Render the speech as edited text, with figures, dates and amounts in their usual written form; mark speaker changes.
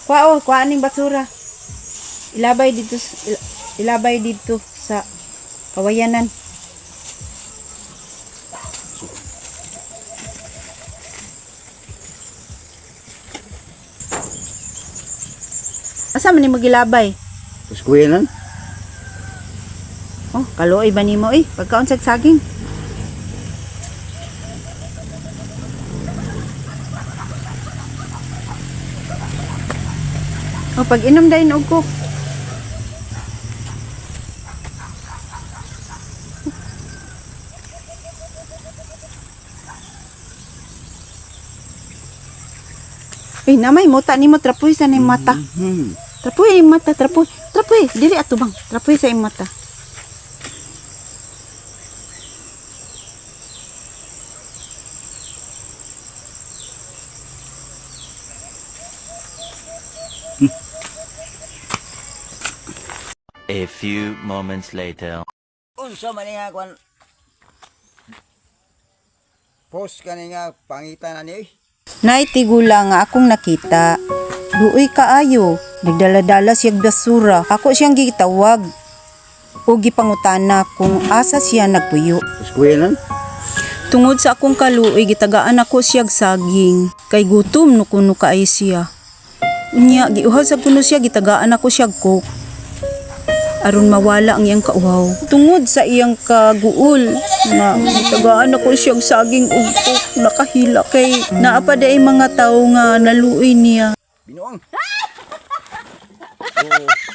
Speaker 1: Kuha ning basura. Ilabay dito sa kawayanan. Asa man ni magilabay?
Speaker 2: Tapos kuya nan.
Speaker 1: Oh, kaluoy ba nimo pagkaon sa saging? Oh, pag inom dayon og coke. Namay mo ta nimo trapoy sa ning mata. Trapoy ang mata, trapoy. Trapoy, dili ato bang. Trapoy sa imong mata.
Speaker 3: A few moments later.
Speaker 2: Unsa man nga kwan? Post kani nga pangitan ani.
Speaker 1: Naitigula nga akong nakita. Duoy kaayo, nagdala-dala siyang basura. Ako siyang gitawag. O gipangutana kung asa siya nagpuyo.
Speaker 2: Tapos kuya nan.
Speaker 1: Tungod sa akong kaluoy, gitagaan ako siyang saging. Kay gutom no kuno kaay siya. Unya, giuhaw sa kuno siya, gitagaan ako siyang coke. Aron mawala ang iyang kauhaw. Tungod sa iyang kaguol na gitagaan ako siyang saging ug coke, nakahila kay naa pa day mga tao nga naluoy niya.
Speaker 2: Binuang. Oh.